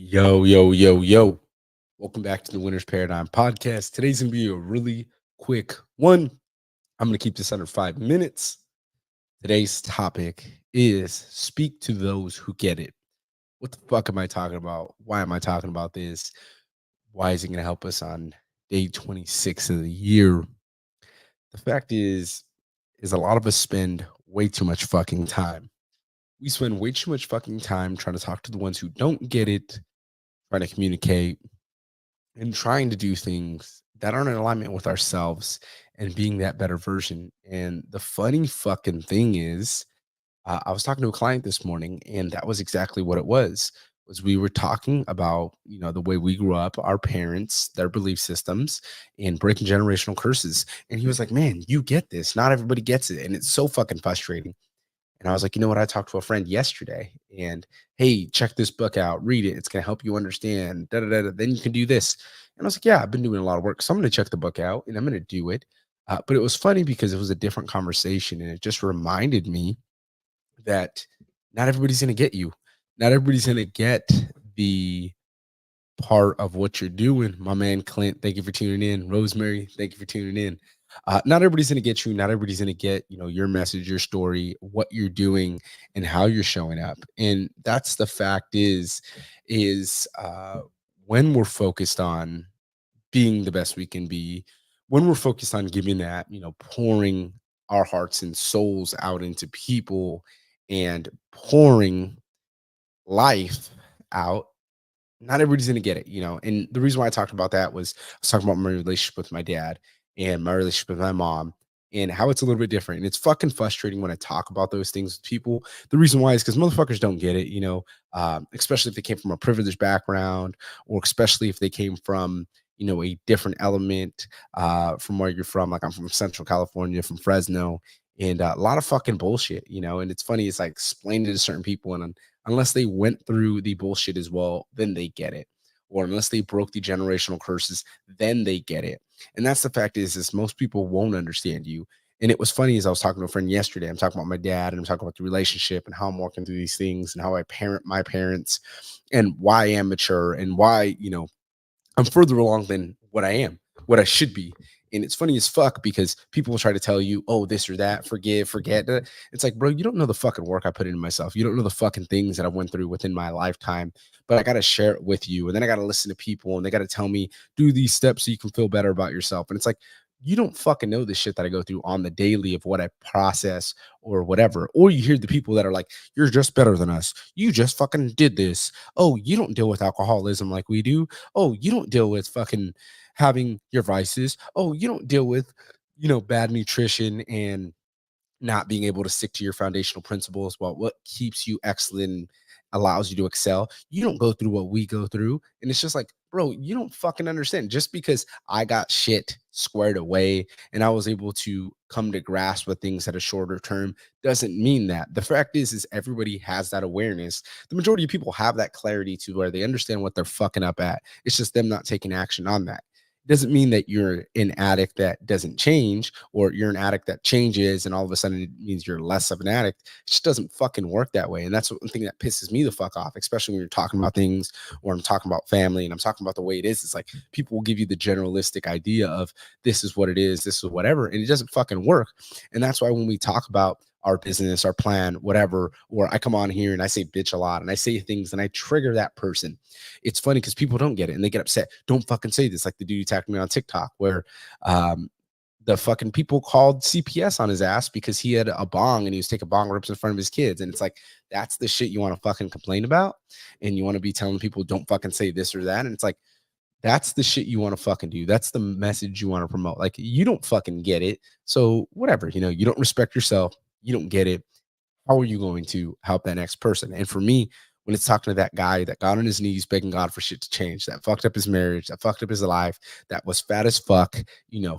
Yo, yo, yo, yo. Welcome back to the Winner's Paradigm podcast. Today's going to be a really quick one. I'm going to keep this under 5 minutes. Today's topic is speak to those who get it. What the fuck am I talking about? Why am I talking about this? Why is it going to help us on day 26 of the year? The fact is a lot of us spend way too much fucking time. We spend way too much fucking time trying to talk to the ones who don't get it, trying to communicate, and trying to do things that aren't in alignment with ourselves and being that better version. And the funny fucking thing is, I was talking to a client this morning, and that was exactly what it was. Was we were talking about the way we grew up, our parents, their belief systems, and breaking generational curses. And he was like, "Man, you get this. Not everybody gets it, and it's so fucking frustrating." And I was like, you know what? I talked to a friend yesterday and hey, check this book out, read it. It's going to help you understand. Da, da, da, da. Then you can do this. And I was like, yeah, I've been doing a lot of work. So I'm going to check the book out and I'm going to do it. But it was funny because it was a different conversation. And it just reminded me that not everybody's going to get you. Not everybody's going to get the part of what you're doing. My man Clint, thank you for tuning in. Rosemary, thank you for tuning in. Not everybody's going to get you. Not everybody's going to get your message, your story, what you're doing, and how you're showing up. And that's the fact is when we're focused on being the best we can be, when we're focused on giving that, pouring our hearts and souls out into people and pouring life out, not everybody's gonna get it. And the reason why I talked about that was I was talking about my relationship with my dad and my relationship with my mom and how it's a little bit different. And it's fucking frustrating when I talk about those things with people. The reason why is because motherfuckers don't get it, especially if they came from a privileged background, or especially if they came from a different element from where you're from. Like I'm from Central California, from Fresno, and a lot of fucking bullshit. And it's funny, it's like explaining it to certain people, and unless they went through the bullshit as well, then they get it. Or unless they broke the generational curses, then they get it. And that's the fact is most people won't understand you. And it was funny as I was talking to a friend yesterday. I'm talking about my dad and I'm talking about the relationship and how I'm working through these things and how I parent my parents and why I am mature and why I'm further along than what I am, what I should be. And it's funny as fuck because people will try to tell you, oh, this or that, forgive, forget. It's like, bro, you don't know the fucking work I put into myself. You don't know the fucking things that I went through within my lifetime, but I got to share it with you. And then I got to listen to people and they got to tell me, do these steps so you can feel better about yourself. And it's like, you don't fucking know the shit that I go through on the daily of what I process or whatever. Or you hear the people that are like, you're just better than us. You just fucking did this. Oh, you don't deal with alcoholism like we do. Oh, you don't deal with fucking having your vices. Oh, you don't deal with bad nutrition and not being able to stick to your foundational principles. Well, what keeps you excellent and allows you to excel. You don't go through what we go through. And it's just like, bro, you don't fucking understand. Just because I got shit squared away and I was able to come to grasp with things at a shorter term doesn't mean that. The fact is everybody has that awareness. The majority of people have that clarity to where they understand what they're fucking up at. It's just them not taking action on that. Doesn't mean that you're an addict that doesn't change, or you're an addict that changes and all of a sudden it means you're less of an addict. It just doesn't fucking work that way. And that's one thing that pisses me the fuck off, especially when you're talking about things, or I'm talking about family and I'm talking about the way it is. It's like people will give you the generalistic idea of this is what it is, this is whatever, and it doesn't fucking work. And that's why when we talk about our business, our plan, whatever, or I come on here and I say bitch a lot and I say things and I trigger that person. It's funny because people don't get it and they get upset. Don't fucking say this. Like the dude attacked me on TikTok where um, the fucking people called CPS on his ass because he had a bong and he was taking bong rips in front of his kids. And it's like, that's the shit you want to fucking complain about. And you want to be telling people don't fucking say this or that. And it's like, that's the shit you want to fucking do. That's the message you want to promote. Like, you don't fucking get it. So whatever, you don't respect yourself. You don't get it. How are you going to help that next person? And for me, when it's talking to that guy that got on his knees begging God for shit to change, that fucked up his marriage, that fucked up his life, that was fat as fuck,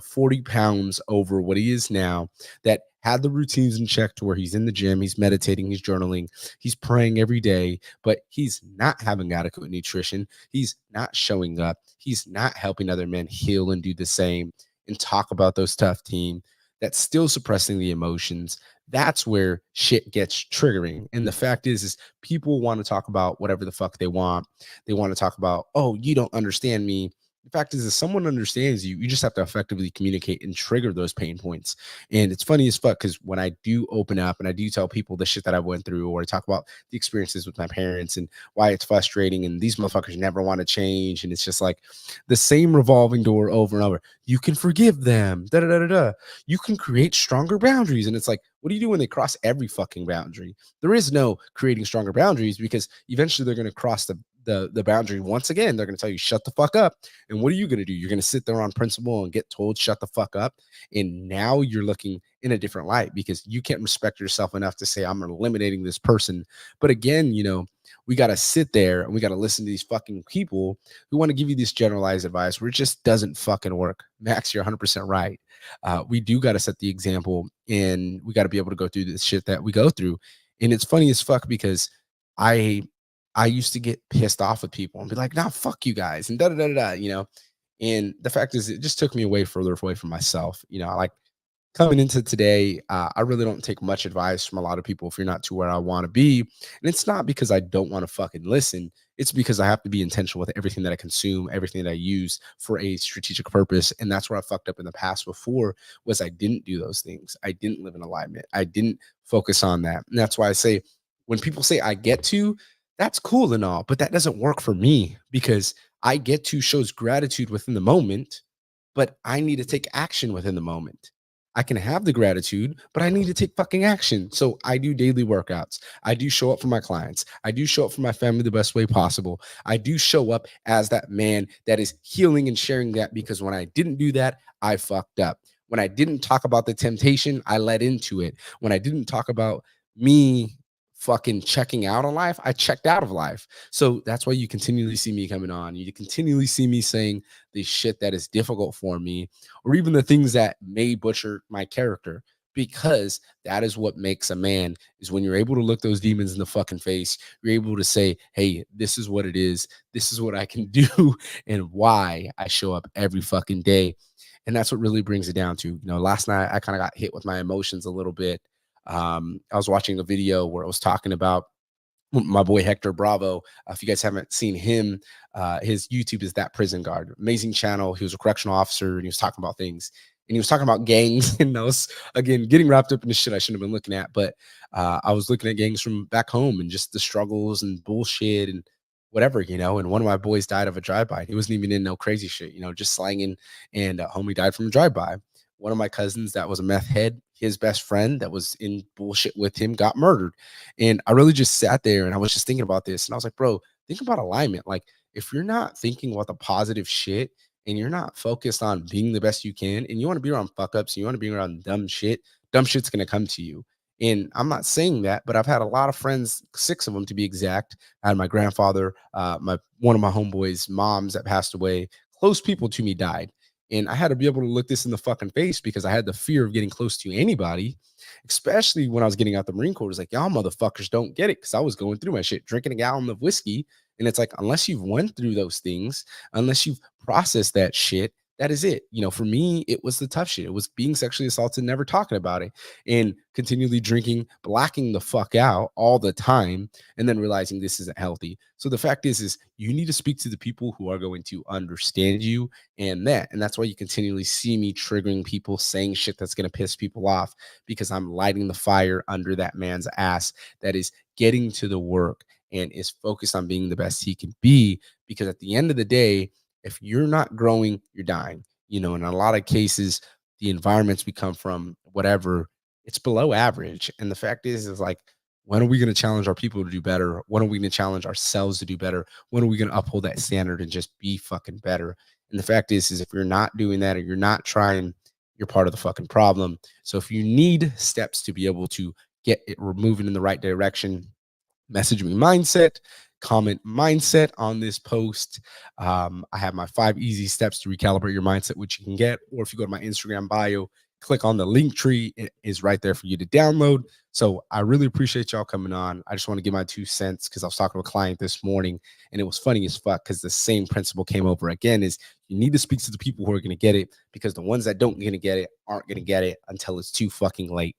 40 pounds over what he is now, that had the routines in check to where he's in the gym, he's meditating, he's journaling, he's praying every day, but he's not having adequate nutrition. He's not showing up. He's not helping other men heal and do the same and talk about those tough team. that's still suppressing the emotions, that's where shit gets triggering. And the fact is people want to talk about whatever the fuck they want. They want to talk about, oh, you don't understand me. The fact is, if someone understands you, you just have to effectively communicate and trigger those pain points. And it's funny as fuck because when I do open up and I do tell people the shit that I went through, or I talk about the experiences with my parents and why it's frustrating, and these motherfuckers never want to change, and it's just like the same revolving door over and over. You can forgive them, da da da da da. You can create stronger boundaries, and it's like, what do you do when they cross every fucking boundary? There is no creating stronger boundaries because eventually they're going to cross the boundary once again. They're going to tell you shut the fuck up, and what are you going to do? You're going to sit there on principle and get told shut the fuck up, and now you're looking in a different light because you can't respect yourself enough to say I'm eliminating this person. But again, we got to sit there and we got to listen to these fucking people who want to give you this generalized advice where it just doesn't fucking work. Max, you're 100% right. We do got to set the example, and we got to be able to go through this shit that we go through. And it's funny as fuck because I I used to get pissed off at people and be like, "Nah, fuck you guys," and da da da da, And the fact is, it just took me further away from myself. Like coming into today, I really don't take much advice from a lot of people if you're not to where I want to be. And it's not because I don't want to fucking listen. It's because I have to be intentional with everything that I consume, everything that I use for a strategic purpose. And that's where I fucked up in the past before was I didn't do those things. I didn't live in alignment. I didn't focus on that. And that's why I say when people say I get to, that's cool and all, but that doesn't work for me because I get to shows gratitude within the moment, but I need to take action within the moment. I can have the gratitude, but I need to take fucking action. So I do daily workouts. I do show up for my clients. I do show up for my family the best way possible. I do show up as that man that is healing and sharing that because when I didn't do that, I fucked up. When I didn't talk about the temptation, I led into it. When I didn't talk about me fucking checking out of life, I checked out of life. So that's why you continually see me coming on. You continually see me saying the shit that is difficult for me, or even the things that may butcher my character, because that is what makes a man is when you're able to look those demons in the fucking face. You're able to say, hey, this is what it is. This is what I can do and why I show up every fucking day. And that's what really brings it down to, last night I kind of got hit with my emotions a little bit. I was watching a video where I was talking about my boy Hector Bravo. If you guys haven't seen him, his YouTube is That Prison Guard. Amazing channel. He was a correctional officer and he was talking about things. And he was talking about gangs. And I was, again, getting wrapped up in the shit I shouldn't have been looking at. But I was looking at gangs from back home and just the struggles and bullshit and whatever, And one of my boys died of a drive-by. He wasn't even in no crazy shit, just slanging. And homie died from a drive-by. One of my cousins that was a meth head, his best friend that was in bullshit with him got murdered. And I really just sat there and I was just thinking about this. And I was like, bro, think about alignment. Like, if you're not thinking about the positive shit and you're not focused on being the best you can, and you want to be around fuck ups, and you want to be around dumb shit's going to come to you. And I'm not saying that, but I've had a lot of friends, 6 of them to be exact. I had my grandfather, one of my homeboys' moms that passed away. Close people to me died. And I had to be able to look this in the fucking face because I had the fear of getting close to anybody, especially when I was getting out the Marine Corps. It was like, y'all motherfuckers don't get it because I was going through my shit, drinking a gallon of whiskey. And it's like, unless you've went through those things, unless you've processed that shit, that is it. For me, it was the tough shit. It was being sexually assaulted, never talking about it, and continually drinking, blacking the fuck out all the time, and then realizing this isn't healthy. So the fact is you need to speak to the people who are going to understand you and that's why you continually see me triggering people, saying shit that's going to piss people off, because I'm lighting the fire under that man's ass that is getting to the work and is focused on being the best he can be. Because at the end of the day, if you're not growing, you're dying. In a lot of cases, the environments we come from, whatever, it's below average. And the fact is like, when are we going to challenge our people to do better? When are we going to challenge ourselves to do better? When are we going to uphold that standard and just be fucking better? And the fact is if you're not doing that or you're not trying, you're part of the fucking problem. So if you need steps to be able to get it moving in the right direction, message me mindset, comment mindset on this post. I have my 5 easy steps to recalibrate your mindset, which you can get. Or if you go to my Instagram bio, click on the link tree. It is right there for you to download. So I really appreciate y'all coming on. I just want to give my 2 cents because I was talking to a client this morning and it was funny as fuck because the same principle came over again is you need to speak to the people who are going to get it because the ones that don't going to get it aren't going to get it until it's too fucking late.